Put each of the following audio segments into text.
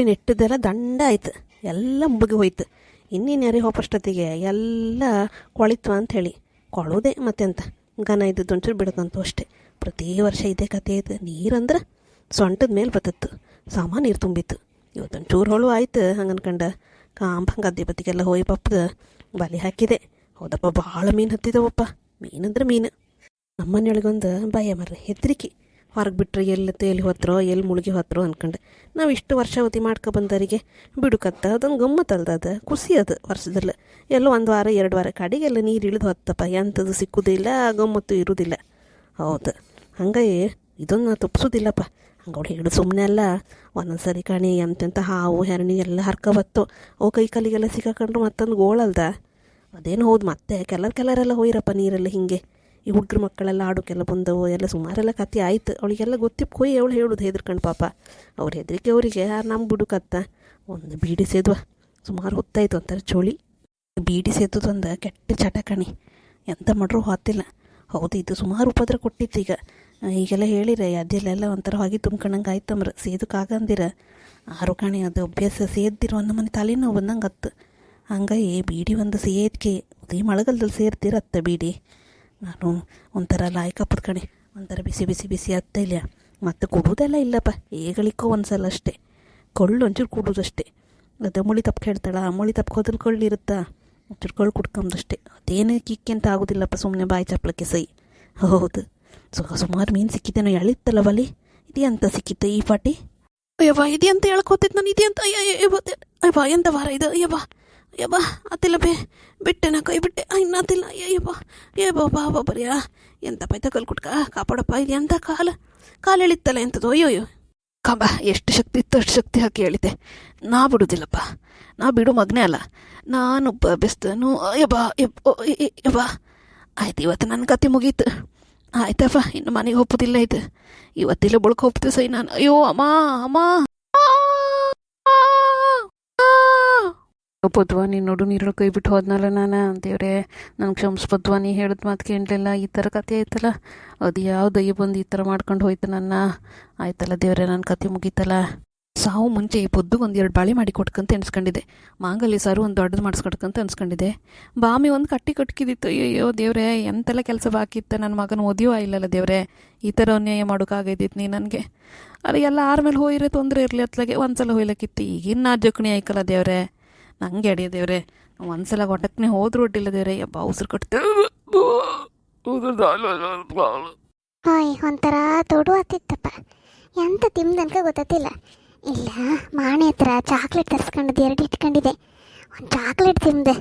ನೆಟ್ಟಿದ್ದೆಲ್ಲ ದಂಡ ಆಯ್ತು, ಎಲ್ಲ ಮುಳುಗಿ ಹೋಯ್ತು. ಇನ್ನೇನು ಯಾರಿಗೆ ಹೋಪಷ್ಟೊತ್ತಿಗೆ ಎಲ್ಲ ಕೊಳಿತು ಅಂಥೇಳಿ ಕೊಳೋದೆ ಮತ್ತೆಂತ ಗನ ಇದ್ದದ್ದು ಒಂಚೂರು ಬಿಡ್ಕಂತು ಅಷ್ಟೇ. ಪ್ರತಿ ವರ್ಷ ಇದೇ ಕತೆ ಇದು. ನೀರಂದ್ರೆ ಸೊಂಟದ ಮೇಲೆ ಬತ್ತಿತ್ತು, ಸಾಮಾನು ನೀರು ತುಂಬಿತ್ತು. ಇವತ್ತೊಂಚೂರು ಹೊಳು ಆಯ್ತು ಹಂಗೆ ಅನ್ಕಂಡು ಕಾಂಬ ಗದ್ದೆ ಬತ್ತಿಗೆಲ್ಲ ಹೋಗಿ ಪಪ್ಪದ ಬಲಿ ಹಾಕಿದೆ. ಹೌದಪ್ಪ, ಭಾಳ ಮೀನು ಹತ್ತಿದವಪ್ಪ. ಮೀನಂದ್ರೆ ಮೀನು. ನಮ್ಮನೆಯೊಳಗೊಂದು ಭಯ ಮರ್ರಿ, ಹೆದರಿಕೆ. ಹೊರಗೆ ಬಿಟ್ಟರೆ ಎಲ್ಲಿ ತೇಲಿ ಹೋತ್ರೋ ಎಲ್ಲಿ ಮುಳುಗಿ ಹೋತ್ರೋ ಅನ್ಕಂಡು. ನಾವು ಇಷ್ಟು ವರ್ಷವತಿ ಮಾಡ್ಕೊಬಂದವರಿಗೆ ಬಿಡುಕತ್ತ ಅದೊಂದು ಗಮ್ಮತ್ತಲ್ದ, ಅದು ಖುಷಿ. ಅದು ವರ್ಷದಲ್ಲಿ ಎಲ್ಲೋ 1 ವಾರ 2 ವಾರ ಕಡೆಗೆಲ್ಲ ನೀರು ಇಳಿದು ಹೊತ್ತಪ್ಪ, ಎಂಥದ್ದು ಸಿಕ್ಕುವುದಿಲ್ಲ, ಗಮ್ಮತ್ತು ಇರುವುದಿಲ್ಲ. ಹೌದು, ಹಂಗಾಗಿ ಇದನ್ನು ತಪ್ಪಿಸೋದಿಲ್ಲಪ್ಪ. ಹಂಗವ್ಳು ಹೇಳು ಸುಮ್ಮನೆ ಅಲ್ಲ. ಒಂದೊಂದು ಸರಿ ಕಾಣಿ ಎಂತೆಂಥ ಹಾವು ಹೆರಣಿ ಎಲ್ಲ ಹರ್ಕೊಬತ್ತು. ಅವು ಕೈ ಕಾಲಿಗೆಲ್ಲ ಸಿಕ್ಕಾಕೊಂಡ್ರು ಮತ್ತೊಂದು ಗೋಳಲ್ದ. ಅದೇನು ಹೌದು, ಮತ್ತೆ ಕೆಲರೆಲ್ಲ ಹೋಯ್ರಪ್ಪ ನೀರಲ್ಲಿ. ಹೀಗೆ ಈ ಹುಡುಗ್ರ ಮಕ್ಕಳೆಲ್ಲ ಆಡೋಕ್ಕೆಲ್ಲ ಬಂದವು, ಎಲ್ಲ ಸುಮಾರೆಲ್ಲ ಕತೆ ಆಯ್ತು. ಅವಳಿಗೆಲ್ಲ ಗೊತ್ತಿಪ್ಪ ಕೊಯ್ ಅವಳು ಹೇಳೋದು ಹೆದರ್ಕಂಡು ಪಾಪ. ಅವ್ರ ಹೆದರಿಕೆ ಅವರಿಗೆ ನಮ್ಮ ಬಿಡುಕತ್ತ. ಒಂದು ಬೀಡಿ ಸೇದ್ವ ಸುಮಾರು ಹೊತ್ತಾಯ್ತು, ಒಂಥರ ಚೋಳಿ. ಬೀಡಿ ಸೇದೋದೊಂದು ಕೆಟ್ಟ ಚಟ ಕಣಿ, ಎಂತ ಮಾಡ್ರೂ ಹೊತ್ತಿಲ್ಲ. ಹೌದು, ಇದು ಸುಮಾರು ಉಪದ್ರ ಕೊಟ್ಟಿತ್ತು. ಈಗೆಲ್ಲ ಹೇಳಿರ ಅದೆಲ್ಲ ಒಂಥರ ಹೊಗೆ ತುಂಬ್ಕೊಂಡಂಗೆ ಆಯ್ತಂಬ್ರ, ಸೇದಕ್ಕಾಗಂದಿರ ಆರು ಕಾಣಿ. ಅದು ಅಭ್ಯಾಸ ಸೇದ್ದಿರೋ ಒಂದು ಮನೆ ತಲೆನೋವು ಬಂದಂಗೆ ಹತ್ತು. ಹಂಗಾಗಿ ಬೀಡಿ ಒಂದು ಸೇದ್ಕೆ ಈ ಮಳೆಗಾಲದಲ್ಲಿ ಸೇರ್ತಿರತ್ತ ಬೀಡಿ. ನಾನು ಒಂಥರ ಲಾಯ್ಕಪ್ಪದ ಕಣೆ, ಒಂಥರ ಬಿಸಿ ಬಿಸಿ ಬಿಸಿ ಹತ್ತ ಇಲ್ಲ. ಮತ್ತು ಕುಡುವುದೆಲ್ಲ ಇಲ್ಲಪ್ಪ, ಏಗಳಿಕೋ ಒಂದು ಸಲ ಅಷ್ಟೇ. ಕೊಳ್ಳು ಒಂಚೂರು ಕುಡುವುದಷ್ಟೇ. ಅದು ಮುಳಿ ತಪ್ಪು ಹೇಳ್ತಾಳ, ಮುಳಿ ತಪ್ಪೋದ್ರಲ್ಲಿ ಕೊಳ್ಳಿರುತ್ತಾ, ಒಂಚೂರು ಕೊಳ್ಳು ಕುಡ್ಕೊಂಬದಷ್ಟೇ. ಅದೇನು ಕಿಕ್ಕಿ ಅಂತ ಆಗೋದಿಲ್ಲಪ್ಪ, ಸುಮ್ಮನೆ ಬಾಯಿ ಚಪ್ಪಳಕ್ಕೆ ಸೈ. ಹೌದು, ಸುಮಾರು ಮೀನು ಸಿಕ್ಕಿದ್ದೇನೋ. ಎಳಿತ್ತಲ್ಲ ಬಲಿ, ಇದೆಂತ ಸಿಕ್ಕಿತ್ತ ಈ ಪಾಟಿ? ಅಯ್ಯವ್ವ, ಇದೆಂತ ಹೇಳ್ಕೋತೈತೆ ನಾನು, ಇದೆಂತ ಅಯ್ಯವ್ವ ಎಂತ ವಾರ ಇದು? ಯಬ್ಬ ಅತ್ತಿಲ್ಲ ಬಿಟ್ಟೆ ನಾ, ಕೈ ಬಿಟ್ಟೆ ಇನ್ನತಿಲ್ಲ. ಯಬ್ಬ ಬಾಬಾ ಬರಿಯಾ ಎಂತ ಪಾಯ್ತ ಕಲ್ ಕುಟ್ಕ ಕಾಪಾಡಪ್ಪ. ಇದು ಎಂತ ಕಾಲು ಎಳಿತ್ತಲ್ಲ ಎಂಥದ್ದು. ಅಯ್ಯೋಯ್ಯೋ ಕಾಂಬ, ಎಷ್ಟು ಶಕ್ತಿ ಇತ್ತು ಅಷ್ಟು ಶಕ್ತಿ ಹಾಕಿ ಹೇಳಿದೆ. ನಾ ಬಿಡುವುದಿಲ್ಲಪ್ಪ, ನಾ ಬಿಡು ಮಗನೇ ಅಲ್ಲ, ನಾನು ಬೆಸ್ತನು. ಯಬ್ಬ ಆಯ್ತು, ಇವತ್ತು ನನ್ನ ಕತೆ ಮುಗೀತು. ಆಯ್ತಪ್ಪ, ಇನ್ನು ಮನೆಗೆ ಹೋಗೋದಿಲ್ಲ. ಇದು ಇವತ್ತಿಲ್ಲ ಬುಳ್ಕ ಹೋಗ್ತೀವಿ ಸೈ ನಾನು. ಅಯ್ಯೋ ಅಮ್ಮ ಒಪ್ಪದ್ವಾ, ನೀನು ನೋಡು ನೀರಲ್ಲಿ ಕೈ ಬಿಟ್ಟು ಹೋದ್ನಲ್ಲ ನಾನು. ದೇವ್ರೆ ನನಗೆ ಕ್ಷಮಿಸ್ಬದ್ವಾ, ನೀ ಹೇಳಿದ ಮಾತು ಕೇಳಲಿಲ್ಲ. ಈ ಥರ ಕತೆ ಆಯ್ತಲ್ಲ, ಅದು ಯಾವ ದಯ್ಯ ಬಂದು ಈ ಥರ ಮಾಡ್ಕೊಂಡು ಹೋಯ್ತು ನನ್ನ. ಆಯ್ತಲ್ಲ ದೇವ್ರೆ, ನನ್ನ ಕತೆ ಮುಗೀತಲ್ಲ. ಸಾವು ಮುಂಚೆ ಈ ಪೊದ್ದು 1-2 ಬಾಳೆ ಮಾಡಿ ಕೊಟ್ಕಂತ ಎಣಿಸ್ಕೊಂಡಿದ್ದೆ. ಮಾಂಗಲ್ಯ ಸಾರು ಒಂದು ದೊಡ್ಡದು ಮಾಡಿಸ್ಕೊಡ್ಕಂತ ಅನ್ಸ್ಕೊಂಡಿದ್ದೆ. ಬಾಮಿ ಒಂದು ಕಟ್ಟಿದಿತ್ತು. ಅಯ್ಯೋ ದೇವ್ರೆ, ಎಂತೆಲ್ಲ ಕೆಲಸ ಬಾಕಿ ಇತ್ತು. ನನ್ನ ಮಗನ ಓದಿಯೋ ಇಲ್ಲಲ್ಲ ದೇವ್ರೆ, ಈ ಥರ ಅನ್ಯಾಯ ಮಾಡೋಕ್ಕಾಗೈದಿತ್ತು ನೀ ನನಗೆ. ಅಲ್ಲಿ ಎಲ್ಲ ಆರ್ಮೇಲೆ ಹೋಗಿರೋ ತೊಂದರೆ ಇರಲಿ ಅತ್ಲಾಗೆ ಒಂದ್ಸಲ ಹೋಯ್ಲಕ್ಕಿತ್ತು. ಈಗಿನ್ನ ಜೋಕಣಿ ಆಯ್ಕಲ್ಲ ದೇವ್ರೆ, ನಂಗೆ ಅಡಿಯ ದೇವ್ರೆ. ಒಂದ್ಸಲ ಹೊಟ್ಟಕ್ಕೆ ಹೋದ್ರೂ ಒಡ್ಡಿಲ್ಲ ದೇವ್ರೆ. ಯಬ್ಬ ಉಸಿರು ಕಟ್ತೇವೆ. ಒಂಥರ ತೊಡು ಆತಿತ್ತಪ್ಪ, ಎಂತ ತಿಮ್ದನ್ಕ ಗೊತ್ತಿಲ್ಲ. ಇಲ್ಲ ಮಾಣೆ ಹತ್ರ ಚಾಕ್ಲೇಟ್ ತರಿಸ್ಕೊಂಡಿದ್ದೆ, 2 ಇಟ್ಕೊಂಡಿದ್ದೆ. ಒಂದು ಚಾಕ್ಲೇಟ್ ತಿಂದೆ,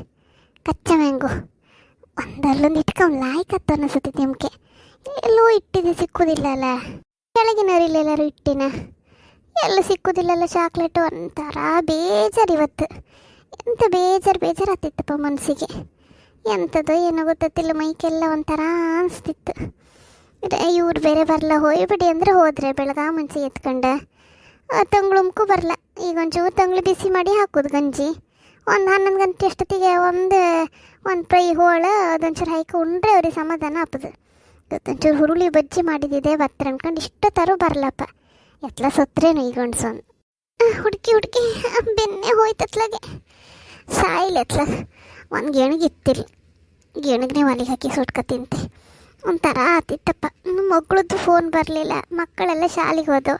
ಕಚ್ಚಾ ಮ್ಯಾಂಗೋ. ಅಲ್ಲೊಂದು ಇಟ್ಕೊಂಡು ಲಾಯ್ಕತ್ತು ಅನ್ನಿಸುತ್ತೆ ತಿಮ್ಕೆ. ಎಲ್ಲೋ ಇಟ್ಟಿದೆ, ಸಿಕ್ಕುದಿಲ್ಲ ಅಲ್ಲ. ಕೆಳಗಿನವರಿಲ್ಲ ಎಲ್ಲರೂ ಇಟ್ಟಿನ, ಎಲ್ಲ ಸಿಕ್ಕುದಿಲ್ಲಲ್ಲ ಚಾಕ್ಲೇಟು. ಒಂಥರ ಬೇಜಾರು ಇವತ್ತು. ಎಂತ ಬೇಜಾರು ಆಗ್ತಿತ್ತಪ್ಪ ಮನಸ್ಸಿಗೆ. ಎಂಥದ್ದು ಏನೋ ಗೊತ್ತಿಲ್ಲ, ಮೈಕೆಲ್ಲ ಒಂಥರ ಅನಿಸ್ತಿತ್ತು. ಇವ್ರು ಬೇರೆ ಬರಲ್ಲ, ಹೋಯ್ಬಿಡಿ ಅಂದರೆ ಹೋದರೆ ಬೆಳಗ್ಗೆ ಮುಂಚೆ ಎತ್ಕೊಂಡು ತಂಗ್ಳುಮ್ಕು ಬರಲ್ಲ. ಈಗ ಒಂಚೂರು ತಂಗ್ಳು ಬಿಸಿ ಮಾಡಿ ಹಾಕೋದು ಗಂಜಿ. ಒಂದು 11 ಗಂಟೆ ಅಷ್ಟೊತ್ತಿಗೆ ಒಂದು ಫ್ರೈ ಹೋಳು ಅದೊಂಚೂರು ಹಾಕಿ ಉಂಡ್ರೆ ಅವ್ರಿಗೆ ಸಮಾಧಾನ ಆಪದು. ಇವತ್ತೊಂಚೂರು ಹುರುಳಿ ಬಜ್ಜಿ ಮಾಡಿದ್ದಿದೆ ಬತ್ತರ ಅನ್ಕೊಂಡು ಇಷ್ಟೊತ್ತಾರು ಬರಲಪ್ಪ. ಎತ್ಲ ಸತ್ರೇನು ಈಗ ಅನ್ಸೋನು. ಹುಡುಕಿ ಬೆನ್ನೆ ಹೋಯ್ತತ್ಲಾಗೆ ಸಾಯಿಲ್ ಎತ್ಲ. ಒಂದು ಗೆಣಗಿತ್ತಿಲ್ಲ, ಗೆಣಗನೆ ಒಲೆಗೆ ಹಾಕಿ ಸುಟ್ಕ ತಿಂತೆ. ಒಂಥರ ಆತಿತ್ತಪ್ಪ. ಮಗಳದ್ದು ಫೋನ್ ಬರಲಿಲ್ಲ, ಮಕ್ಕಳೆಲ್ಲ ಶಾಲೆಗೆ ಹೋದವು.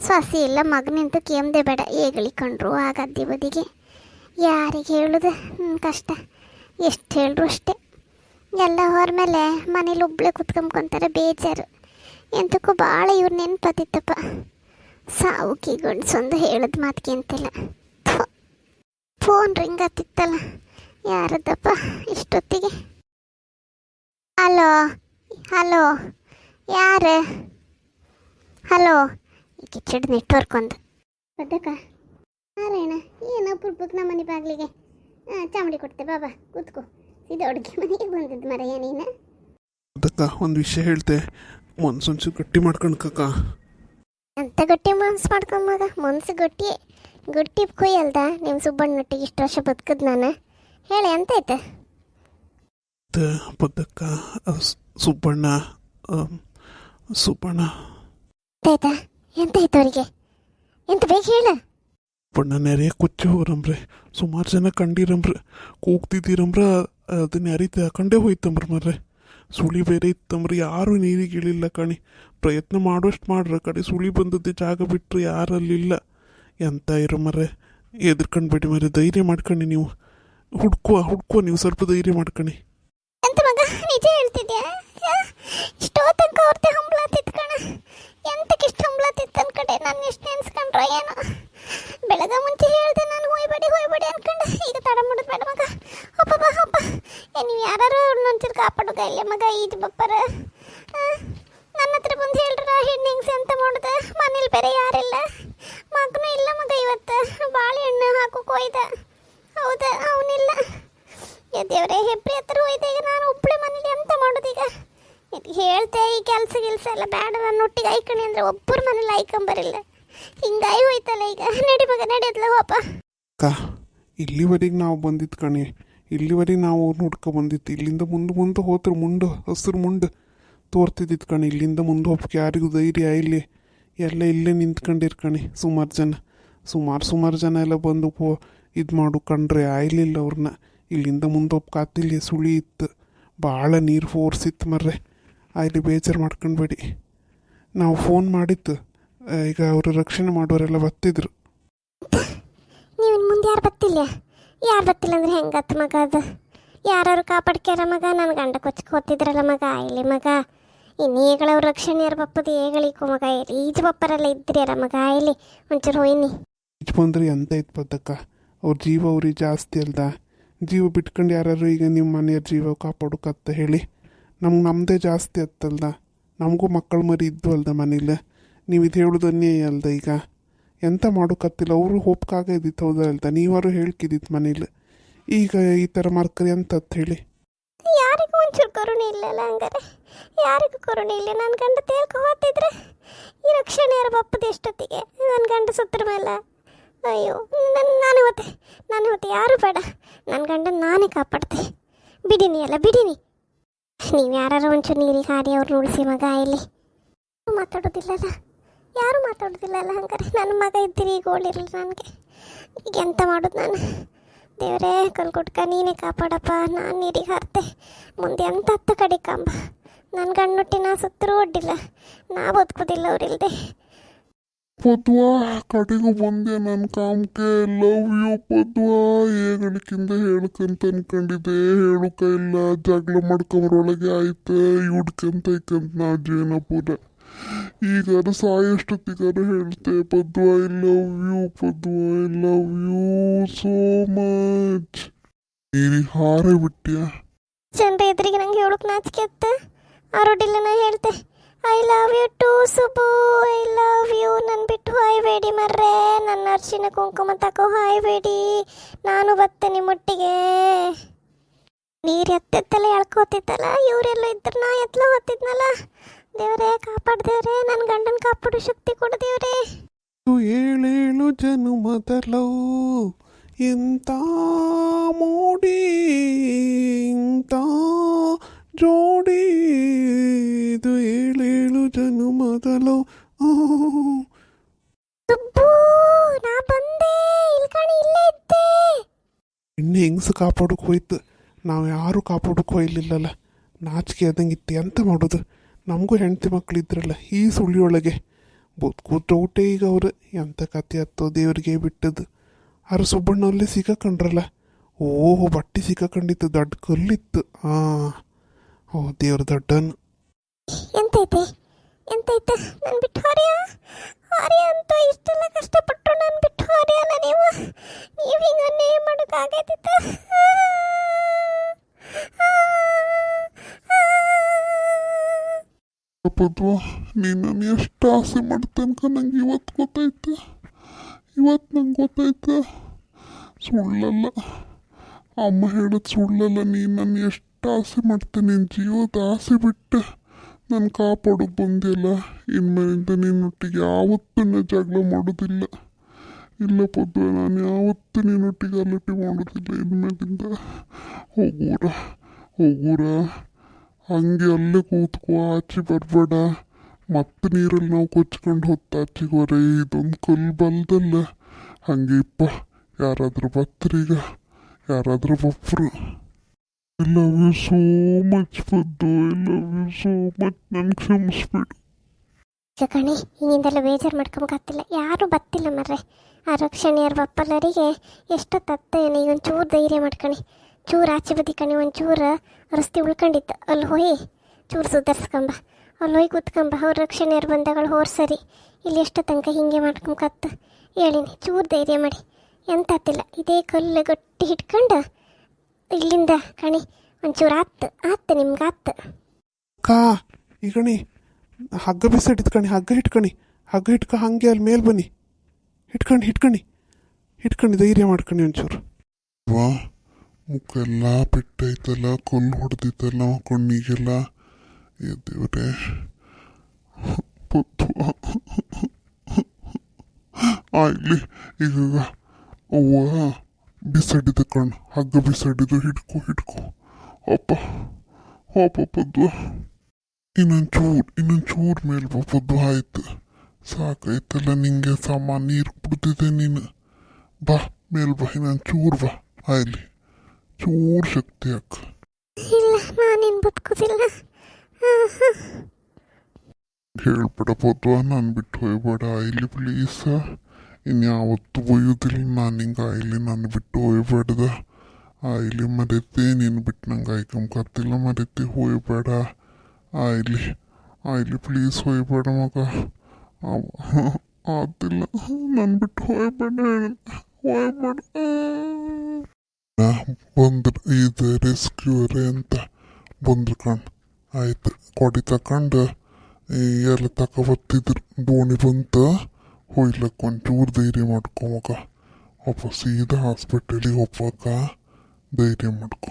ಸೊಸೆ ಇಲ್ಲ, ಮಗನಿಂತೂ ಕೇಮ್ದೆ ಬೇಡ, ಏಗಳಿಕೊಂಡ್ರು ಆ ಗದ್ದೆ ಬದಿಗೆ. ಯಾರಿಗೆ ಹೇಳೋದು ಕಷ್ಟ, ಎಷ್ಟು ಹೇಳ್ರು ಅಷ್ಟೇ. ಎಲ್ಲ ಹೊರಮೇಲೆ ಮನೇಲಿ ಒಬ್ಬಳೇ ಕುತ್ಕೊಂಬ್ಕೊಂತಾರೆ, ಬೇಜಾರು. ಎಂತಕ್ಕೂ ಭಾಳ ಇವ್ರು ನೆನಪತ್ತಿತ್ತಪ್ಪ. ಸಾವುಕಿ ಗಂಡ್ಸೊಂದು ಹೇಳೋದು ಮಾತಿಗೆ ಅಂತಿಲ್ಲ. ಫೋನ್ ರಿಂಗ್ ಆತಿತ್ತಲ್ಲ, ಯಾರದ್ದಪ್ಪ ಇಷ್ಟೊತ್ತಿಗೆ? ಹಲೋ ಯಾರು? ಹಲೋ, ಈ ಕಿಚಡ್ ನೆಟ್ವರ್ಕ್ ಒಂದು ಬದ್ದಕ್ಕ. ನಾರಾಯಣ, ಏನು ಅಪರೂಪಕ್ಕೆ ನಮ್ಮ ಮನೆ ಬಾಗಿಲಿಗೆ ಚಾಮಡಿ ಕೊಡ್ತೆ. ಬಾಬಾ ಕೂತ್ಕೋ, ಇದು ಅಡುಗೆ ಮನೆಗೆ ಬಂದಿದ್ದು ಮರ. ಏನೇನ ಅದಕ್ಕ ಒಂದು ವಿಷಯ ಹೇಳ್ತೆ, ಮನ್ಸೊಂಚು ಗಟ್ಟಿ ಮಾಡ್ಕೊಂಡ್ಕಕ್ಕ. ಅಂತ ಗಟ್ಟಿ ಮನ್ಸು ಮಾಡ್ಕೊಂಬಾಗ, ಮನ್ಸು ಗಟ್ಟಿ ಕೊಯ್ಯಲ್ದ ನಿಮ್ಮ ಸುಬ್ಬಣ್ಣೊಟ್ಟಿಗೆ ಇಷ್ಟು ವರ್ಷ ಬದುಕದ್ ನಾನು. ಹೇಳಿ ಎಂತೈತೆ? ಬದ್ದಕ್ಕ ಸುಬ್ಬಣ್ಣ ಆಯ್ತಾ? ಎಂತಾಯ್ತು ಅವರಿಗೆ? ಎಂತ ಬೇಗ ಹೇಳ. ಬಣ್ಣ ನೆರೆಯ ಕೊಚ್ಚಿ ಹೋಗ್ರಂಬ್ರೆ ಸುಮಾರು ಜನ ಕಂಡಿರಂಬ್ರೆ ಕೂಗ್ತಿದ್ದೀರಂಬ್ರ ಅದನ್ನ ಯಾರೀ ತಗೊಂಡೇ ಹೋಯ್ತಂಬ್ರ ಮರ್ರೆ ಸುಳಿ ಬೇರೆ ಇತ್ತಂಬ್ರಿ ಯಾರು ನೀರಿಗೆ ಇಳಿಲ್ಲ ಕಣಿ ಪ್ರಯತ್ನ ಮಾಡೋಷ್ಟು ಮಾಡ್ರ ಕಡೆ ಸುಳಿ ಬಂದದ್ದೇ ಜಾಗ ಬಿಟ್ಟರೆ ಯಾರಲ್ಲಿಲ್ಲ ಎಂತ ಇರೋ ಮರ್ರೆ ಎದ್ರಕೊಂಡ್ಬೇಡಿ ಮರ್ರೆ ಧೈರ್ಯ ಮಾಡ್ಕಣಿ ನೀವು ಹುಡ್ಕುವ ನೀವು ಸ್ವಲ್ಪ ಧೈರ್ಯ ಮಾಡ್ಕಣಿ ಎಂತ ಮಗ ನಿಜ ಹೇಳ್ತಿದ್ಯಾ ಇಷ್ಟೋ ತನಕ ಅವ್ರತೆ ಹಂಬ್ಲಾತಿತ್ತು ಕಣ ಎಂತಕ್ಕೆ ಇಷ್ಟು ಹಂಬ್ಲಾತಿತ್ತು ಅನ್ಕಡೆ ನಾನು ಎಷ್ಟು ನೆನ್ಸ್ಕೊಂಡ್ರೋ ಏನೋ ಬೆಳಗ ಮುಂಚೆ ಹೇಳ್ದೆ ನಾನು ಹೋಯ್ಬೇಡಿ ಅನ್ಕೊಂಡೆ ಈಗ ತಡ ಮಾಡೋದು ಬೇಡ ಮಗ ಅಪ್ಪ ನೀವು ಯಾರು ಒಂಚೂರು ಕಾಪಾಡುಗ ಇಲ್ಲ ಮಗ ಈಜು ಬಪ್ಪರ ನನ್ನ ಹತ್ರ ಬಂದು ಹೇಳ್ರ ಹೆಣ್ಣು ಹಿಂಗ್ಸೆ ಅಂತ ಮಾಡುದ ಮನೇಲಿ ಬೇರೆ ಯಾರಿಲ್ಲ ಮಗನೂ ಇಲ್ಲ ಮಗ ಇವತ್ತು ಬಾಳೆಹಣ್ಣು ಹಾಕೋಕೆ ಹೋಯ್ದ ಹೌದಾ ಅವನಿಲ್ಲ ದೇವರೇ ಹೆಬ್ರಿ ಹತ್ರ ಹೋಯ್ದೆ ಈಗ ನಾನು ಒಬ್ಬಳೆ ಮನೇಲಿ ಎಂತ ಮಾಡೋದು ಈಗ ಹೇಳ್ತೆ ಈ ಕೆಲಸ ಎಲ್ಲ ಬೇಡ ನಾನು ಒಟ್ಟಿಗೆ ಐಕಣಿ ಅಂದರೆ ಒಬ್ಬರ ಮನೇಲಿ ಐಕೊಂಬರಿಲ್ಲ ಹಿಂಗಾಯಿ ಹೋಯ್ತಲ್ಲ ಈಗ ನಡಿ ಮಗ ನಡೆಯದ್ಲ ಹೋಪ ಅಕ್ಕ ಇಲ್ಲಿವರೆಗೆ ನಾವು ಬಂದಿದ್ದು ಕಣಿ ಇಲ್ಲಿವರೆಗೆ ನಾವು ಅವ್ರನ್ನ ಹುಡ್ಕೊ ಬಂದಿತ್ತು ಇಲ್ಲಿಂದ ಮುಂದೆ ಹೋತ್ರ ಹಸಿರು ಮುಂಡು ತೋರ್ತಿದ್ದಿತ್ತು ಕಣಿ ಇಲ್ಲಿಂದ ಮುಂದೆ ಹೋಗ್ಕೆ ಯಾರಿಗೂ ಧೈರ್ಯ ಇಲ್ಲಿ ಎಲ್ಲ ಇಲ್ಲೇ ನಿಂತ್ಕೊಂಡಿರ್ಕಣಿ ಸುಮಾರು ಜನ ಎಲ್ಲ ಬಂದು ಇದು ಮಾಡು ಕಂಡ್ರೆ ಆಯ್ಲಿಲ್ಲ ಅವ್ರನ್ನ ಇಲ್ಲಿಂದ ಮುಂದೆ ಹೋಗ್ಕಾತಿಲ್ಲ ಸುಳಿ ಇತ್ತು ಭಾಳ ನೀರು ಫೋರ್ಸಿತ್ತು ಮರ್ರೆ ಅಲ್ಲಿ ಬೇಜಾರು ಮಾಡ್ಕೊಂಡ್ಬೇಡಿ ನಾವು ಫೋನ್ ಮಾಡಿತ್ತು ಈಗ ಅವರು ರಕ್ಷಣೆ ಮಾಡೋರೆಲ್ಲ ಬರ್ತಿದ್ರು ನೀವು ಮುಂದೆ ಯಾರು ಬತ್ತಿಲ್ಲ ಅಂದ್ರೆ ಹೆಂಗತ್ತು ಮಗ ಅದು ಯಾರು ಕಾಪಾಡ್ಕ್ಯಾರ ಮಗ ನನ್ನ ಗಂಡ ಕೊಚ್ಚಕ್ಕೆ ಹೋಗ್ತಿದ್ರಲ್ಲ ಮಗ ಇಲ್ಲಿ ಮಗ ಇನ್ನು ಏಗಳವ್ರ ರಕ್ಷಣೆ ಯಾರು ಬಪ್ಪದು ಏಗಳಿಕೋ ಮಗ ಇಲ್ಲಿ ಈಜು ಬಪ್ಪರೆಲ್ಲ ಇದ್ರಿಯಾರ ಮಗ ಇಲ್ಲಿ ಒಂಚೂರು ಹೋಯ್ನಿ ಈಜು ಬಂದ್ರೆ ಎಂತ ಇತ್ತು ಬದ್ದಕ್ಕ ಅವ್ರ ಜೀವ ಅವ್ರಿಗೆ ಜಾಸ್ತಿ ಅಲ್ದ ಜೀವ ಬಿಟ್ಕೊಂಡು ಯಾರು ಈಗ ನಿಮ್ಮ ಮನೆಯ ಜೀವ ಕಾಪಾಡೋಕತ್ತ ಹೇಳಿ ನಮ್ಮದೇ ಜಾಸ್ತಿ ಅತ್ತಲ್ದ ನಮಗೂ ಮಕ್ಕಳು ಮರಿ ಇದ್ದು ಅಲ್ದ ಮನೇಲಿ ನೀವು ಇದು ಹೇಳೋದು ಅನ್ಯಾಯ ಅಲ್ದ ಈಗ ಎಂತ ಮಾಡೋಕತ್ತಿಲ್ಲ ಅವರು ಹೋಪ್ಕಾಗ ಇದ್ದಿತ್ತು ಹೌದಲ್ದ ನೀವಾರು ಹೇಳ್ಕಿದ್ದಿತ್ತು ಮನೇಲಿ ಈಗ ಈ ಥರ ಮಾರ್ಕರಿ ಅಂತತ್ ಹೇಳಿ ಯಾರಿಗೂ ಒಂಚೂರು ಕರುಣೆ ಇಲ್ಲಲ್ಲ ಹಂಗಾರೆ ಯಾರಿಗೂ ಕರುಣೆ ಇಲ್ಲ ನನ್ನ ಗಂಡ ತೇಲ್ಕೊ ಹೋಗ್ತಿದ್ರೆ ಈ ರಕ್ಷಣೆ ಯಾರು ಬಪ್ಪದು ಎಷ್ಟೊತ್ತಿಗೆ ನನ್ನ ಗಂಡ ಸುತ್ತರ ಮೇಲೆ ಅಯ್ಯೋ ನಾನು ಇವತ್ತು ಯಾರು ಬೇಡ ನನ್ನ ಗಂಡ ನಾನೇ ಕಾಪಾಡ್ತೆ ಬಿಡಿನಿ ನೀವು ಯಾರು ಒಂಚೂರು ನೀರಿಗೆ ಹಾರಿ ಅವ್ರನ್ನ ಉಳಿಸಿ ಮಗ ಇಲ್ಲಿ ಯಾರು ಮಾತಾಡೋದಿಲ್ಲಲ್ಲ ಹಂಗಾರೆ ನನ್ನ ಮಗ ಇದ್ದೀರಿ ಈಗ ಓಳಿರಲ್ಲ ನನಗೆ ಈಗ ಎಂತ ಮಾಡೋದು ನಾನು ದೇವರೇ ಕಲ್ಕೊಟ್ಕ ನೀನೇ ಕಾಪಾಡಪ್ಪ ನಾನು ನೀರಿಗೆ ಹಾರ್ತೆ ಮುಂದೆ ಎಂತ ಹತ್ತ ಕಡೆ ಕಂಬ ನನ್ನ ಗಣ್ಣೊಟ್ಟಿ ನಾ ಸುತ್ತರೂ ಒಡ್ಡಿಲ್ಲ ನಾ ಬದುಕೋದಿಲ್ಲ ಅವರಿಲ್ದೆ ಪದ್ವಾ ಕಡೆಗೂ ಬಂದೆ ನನ್ನ ಕಾಮಕ್ಕೆ ಲವ್ ಯು ಪದ್ವಾ ಏಗಳಿಕಿಂದ ಹೇಳಕ್ಕಂತ ಅನ್ಕೊಂಡಿದ್ದೆ ಹೇಳಕ ಇಲ್ಲ ಜಗಳ ಮಾಡ್ಕೊಂಬರೊಳಗೆ ಆಯ್ತು ಹುಡ್ಕಂತ ನಾವು ಜೀವನ ಪೂರ ಈಗಾರು ಸಾಯಷ್ಟೊತ್ತಿಗಾರು ಹೇಳ್ತೆ ಪದ್ವಾ I love you so much ನೀರಿಗೆ ಹಾರೇ ಬಿಟ್ಟಿಯ ಜನರ ಎದುರಿಗೆ ನಂಗೆ ಹೇಳಕ್ ನಾಚಿಕೆ ಅತ್ತ ಆರೋಡಿಲ್ಲ ನಾ ಹೇಳ್ತೆ I love you too Subbu I love you ನನ್ನ ಬಿಟ್ಟು ಹಾಯ್ಬೇಡಿ ಮರ್ರೆ ನನ್ನ ಅರ್ಶಿನ ಕುಂಕುಮ ತಕೋ ಹಾಯ್ಬೇಡಿ ನಾನು ಬರ್ತೇನೆ ಮುಟ್ಟಿಗೆ ನೀರು ಎತ್ತೆತ್ತಲ್ಲ ಎಳ್ಕೋತಿತ್ತಲ್ಲ ಇವರೆಲ್ಲ ಇದ್ರು ನಾ ಎತ್ಲ ಹೋಗ್ತಿದ್ನಲ್ಲ ದೇವರೇ ಕಾಪಾಡ್ದೇವ್ರೆ ನನ್ನ ಗಂಡನ ಕಾಪಾಡೋ ಶಕ್ತಿ ಕೊಡು ದೇವ್ರೆ 7 ಜನುಮದಲೋ ಎಂತ ಮೋಡಿ ಇಂತ ಜೋಡಿ ಇದು 7 ಜನುಮದಲೋ ಸುಬ್ಬು ನಾ ಬಂದೆ ಇಲ್ಲಿ ಕಣಿ ಇಲ್ಲೇ ಇದ್ದೆ ಹೆಣ್ಣು ಹೆಂಗಸು ಕಾಪಾಡೋಕೆ ಹೋಯ್ತು ನಾವು ಯಾರೂ ಕಾಪಾಡೋಕೆ ಹೋಯ್ಲಿಲ್ಲಲ್ಲ ನಾಚಿಕೆ ಆದಂಗಿತ್ತು ಎಂತ ಮಾಡೋದು ನಮಗೂ ಹೆಂಡತಿ ಮಕ್ಕಳು ಇದ್ರಲ್ಲ ಈ ಸುಳಿಯೊಳಗೆ ಕೂತ್ರೆ ಈಗ ಅವ್ರು ಎಂಥ ಕತೆ ಹತ್ತೋ ದೇವ್ರಿಗೆ ಬಿಟ್ಟದ್ದು ಆರು ಸುಬ್ಬಣ್ಣಲ್ಲೇ ಸಿಕ್ಕಾಕೊಂಡ್ರಲ್ಲ ಓಹೋ ಬಟ್ಟೆ ಸಿಕ್ಕಾಕೊಂಡಿತ್ತು ದೊಡ್ಡ ಕಲ್ಲಿತ್ತು ಓ ದೇವ್ರ ದೊಡ್ಡನು ಎಂತೈತೆ ನನ್ನ ಬಿಟ್ಟು ಹಾರ್ಯ ಅಂತ ಇಷ್ಟೆಲ್ಲ ಕಷ್ಟಪಟ್ಟು ನನ್ನ ಬಿಟ್ಟು ಹಾರ್ಯಲ್ಲ ನೀವು ಹಿಂಗೆ ಅನ್ಯಾಯ ಮಾಡೋಕ್ಕಾಗೈತಿತ್ತ ಪದ್ವಾ ನೀನು ಎಷ್ಟು ಆಸೆ ಮಾಡ್ತೇನ್ಕ ನಂಗೆ ಇವತ್ತು ನಂಗೆ ಗೊತ್ತಾಯ್ತು ಸುಳ್ಳಲ್ಲ ಅಮ್ಮ ಹೇಳೋದು ಸುಳ್ಳಲ್ಲ ನೀನು ನನ್ನ ಎಷ್ಟು ಆಸೆ ಮಾಡ್ತೇನೆ ನಿನ್ನ ಜೀವದ ಆಸೆ ಬಿಟ್ಟು ನಾನು ಕಾಪಾಡೋಕೆ ಬಂದಿಲ್ಲ ಇನ್ಮೇಲಿಂದ ನಿನ್ನೊಟ್ಟಿಗೆ ಯಾವತ್ತೂ ಜಗಳ ಮಾಡೋದಿಲ್ಲ ಇಲ್ಲ ಪದ್ವಾ ನಾನು ಯಾವತ್ತೂ ನಿನ್ನೊಟ್ಟಿಗೆ ಅಲಟಿ ಮಾಡೋದಿಲ್ಲ ಇನ್ಮೇಲಿಂದ ಹೋಗೂರ ಹಂಗೆ ಅಲ್ಲೇ ಕೂತ್ಕೋ ಆಚೆ ಬರಬೇಡ ಮತ್ತೆ ನೀರಲ್ಲಿ ನಾವು ಕೊಚ್ಕೊಂಡು ಹೊತ್ತು ಆಚೆಗೆ ಹೊರೆ ಇದೊಂದು ಕಲ್ಲು ಬಲ್ದಲ್ಲ ಹಂಗೆ ಇಪ್ಪ ಯಾರಾದರೂ ಬರ್ತೀರೀಗ ಯಾರಾದರೂ ಬಪ್ಪರು. I love you so much Paddu, I love you so much. ನನ್ಗೆ ಕ್ಷಮಿಸ್ಬಿಡು. ಈಗ ಕಣಿ ಹಿಂಗಿಂದೆಲ್ಲ ಬೇಜಾರು ಮಾಡ್ಕೊಂಬಕತ್ತಿಲ್ಲ, ಯಾರೂ ಬತ್ತಿಲ್ಲ ಮರ್ರೆ. ಆ ರಕ್ಷಣೆಯರು ಬಪ್ಪಲ್ಲರಿಗೆ ಎಷ್ಟೊತ್ತು ಏನು, ಈಗ ಒಂಚೂರು ಧೈರ್ಯ ಮಾಡ್ಕಣಿ. ಚೂರು ಆಚೆ ಬದಿ ಕಣಿ, ಒಂಚೂರು ರಸ್ತೆ ಉಳ್ಕೊಂಡಿತ್ತು, ಅಲ್ಲಿ ಹೋಗಿ ಚೂರು ಸುಧಾರಿಸ್ಕೊಂಬ, ಅಲ್ಲಿ ಹೋಗಿ ಕೂತ್ಕೊಂಬ. ಅವ್ರ ರಕ್ಷಣೆಯರು ಬಂದಾಗಳು ಹೋರ್ ಸರಿ, ಇಲ್ಲಿ ಎಷ್ಟು ತನಕ ಹಿಂಗೆ ಮಾಡ್ಕೊಂಬಕತ್ತು ಹೇಳಿನಿ. ಚೂರು ಧೈರ್ಯ ಮಾಡಿ, ಎಂತ ಆತಿಲ್ಲ. ಇದೇ ಕಲ್ಲು ಗಟ್ಟಿ ಹಿಡ್ಕೊಂಡು ಇಲ್ಲಿಂದ ಕಣಿ ಒಂಚೂರು ಆತ್ತು ನಿಮ್ಗೆ ಆತ್ತು. ಕಾ ಈಗಣಿ ಹಗ್ಗ ಬಿಸಾಡಿದ್ ಕಣಿ, ಹಗ್ಗ ಹಿಡ್ಕ ಹಂಗೆ ಅಲ್ಲಿ ಮೇಲೆ ಬನ್ನಿ. ಹಿಡ್ಕಂಡು ಧೈರ್ಯ ಮಾಡ್ಕಣಿ ಒಂಚೂರು. ವಾ ಮುಖ ಎಲ್ಲ ಪೆಟ್ಟೈತಲ್ಲ, ಕಲ್ಲು ಹೊಡೆದಿತ್ತಲ್ಲ ಕಣ್ಣಿಗೆಲ್ಲ. ದೇವ್ರೆ ಇಲ್ಲಿ ಈಗ ಅವ್ವ ಬಿಸಾಡಿದ ಕಣ್ಣು, ಹಗ್ಗ ಬಿಸಾಡಿದ್ದು. ಹಿಡ್ಕೊ ಅಪ್ಪ ಪದ್ದು. ಇನ್ನೊಂಚೂರು ಮೇಲೆ ಪದ್ದು. ಆಯ್ತು ಸಾಕಾಯ್ತಲ್ಲ ನಿಂಗೆ, ಸಾಮಾನು ನೀರು ಕುಡ್ದಿದೆ ನೀನು. ಬಾ ಮೇಲ್ ಬಾ, ಇನ್ನೊಂಚೂರು ಬಾ. ಆಯ್ಲಿ ಚೂರು ಶಕ್ತಿ ಹಾಕ. ಇಲ್ಲ ನಾನೇನು ಬದುಕೋದಿಲ್ಲ. ಹೇಳ್ಬೇಡ ಪದ್ವ, ನಾನು ಬಿಟ್ಟು ಹೋಗ್ಬೇಡ ಆಯ್ಲಿ ಪ್ಲೀಸ್. ಇನ್ಯಾವತ್ತೂ ಒಯ್ಯೋದಿಲ್ಲ ನಾನು ಹಿಂಗೆ. ಆಯ್ಲಿ ನಾನು ಬಿಟ್ಟು ಹೋಗ್ಬೇಡ್ದ ಆಯ್ಲಿ. ಮರೆತೆ ನೀನು ಬಿಟ್ಟು ನಂಗೆ ಆಯ್ಕೊಂಬತ್ತಿಲ್ಲ. ಮರೆತೆ ಹೋಗ್ಬೇಡ ಆಯ್ಲಿ ಪ್ಲೀಸ್ ಹೋಗ್ಬೇಡ ಮಗ. ಆತಿಲ್ಲ, ನಾನು ಬಿಟ್ಟು ಹೋಗ್ಬೇಡ. ಬಂದ್ರು ಇದು ರೆಸ್ಕ್ಯೂರೇ ಅಂತ ಬಂದ್ರು ಕಣ್. ಆಯ್ತು ಕೊಡಿ ತಕೊಂಡು ಎಲ್ಲ ತಗೊಬತ್ತಿದ್ರು. ದೋಣಿ ಬಂತ ಹೋಯ್ಲಕ್ಕ ಒಂಚೂರು ಧೈರ್ಯ ಮಾಡ್ಕೊ ಮಗ. ಸೀದಾ ಹಾಸ್ಪಿಟಲಿಗೆ ಹೋಗ್ಬೇಕ, ಧೈರ್ಯ ಮಾಡ್ಕೊ.